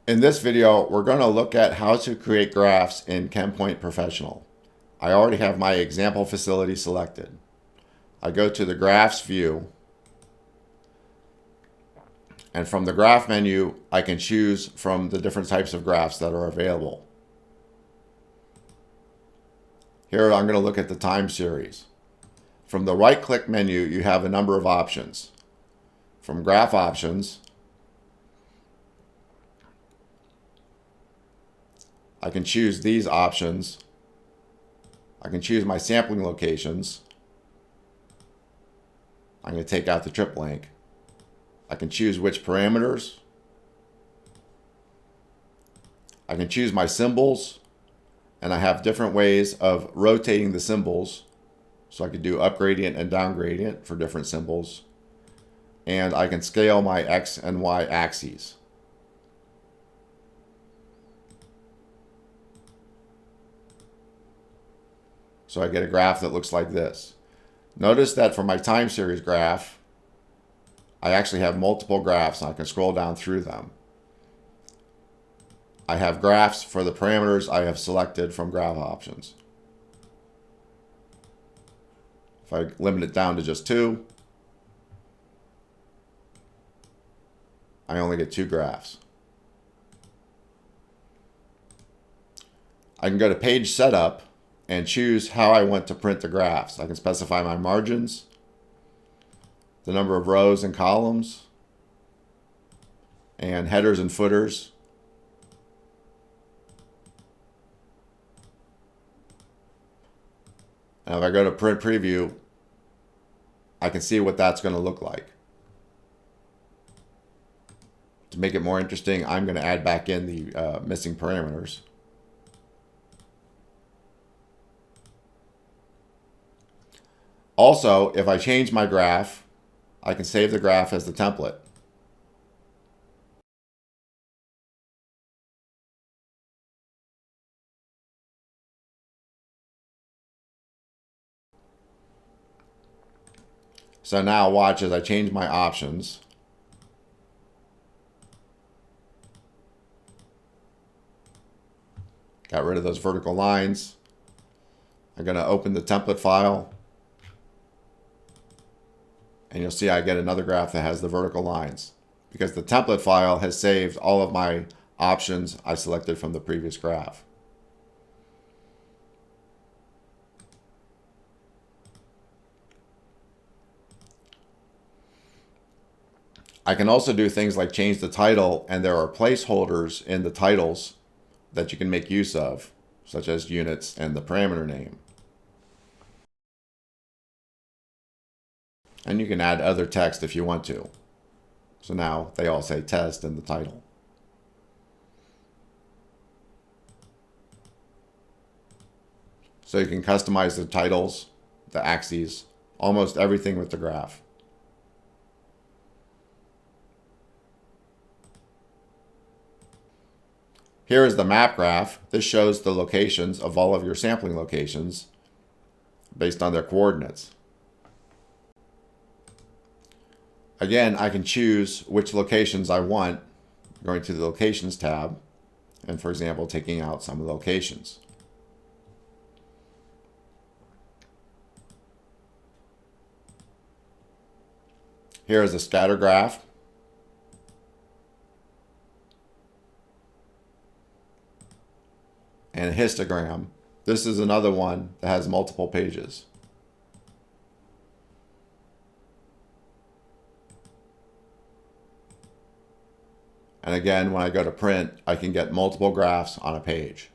In this video, we're going to look at how to create graphs in ChemPoint Professional. I already have my example facility selected. I go to the Graphs view, and from the Graph menu, I can choose from the different types of graphs that are available. Here, I'm going to look at the time series. From the right-click menu, you have a number of options. From Graph Options, I can choose these options. I can choose my sampling locations. I'm going to take out the trip link. I can choose which parameters. I can choose my symbols, and I have different ways of rotating the symbols. So I could do up gradient and down gradient for different symbols. And I can scale my X and Y axes. So I get a graph that looks like this. Notice that for my time series graph, I actually have multiple graphs and I can scroll down through them. I have graphs for the parameters I have selected from Graph Options. If I limit it down to just 2, I only get 2 graphs. I can go to Page Setup and choose how I want to print the graphs. I can specify my margins, the number of rows and columns, and headers and footers. Now if I go to Print Preview, I can see what that's going to look like. To make it more interesting, I'm going to add back in the missing parameters. Also, if I change my graph, I can save the graph as the template. So now watch as I change my options. Got rid of those vertical lines. I'm going to open the template file. And you'll see I get another graph that has the vertical lines because the template file has saved all of my options I selected from the previous graph. I can also do things like change the title, and there are placeholders in the titles that you can make use of, such as units and the parameter name. And you can add other text if you want to. So now they all say test in the title. So you can customize the titles, the axes, almost everything with the graph. Here is the map graph. This shows the locations of all of your sampling locations based on their coordinates. Again, I can choose which locations I want, going to the Locations tab, and for example, taking out some of the locations. Here is a scatter graph. And a histogram. This is another one that has multiple pages. And again, when I go to print, I can get multiple graphs on a page.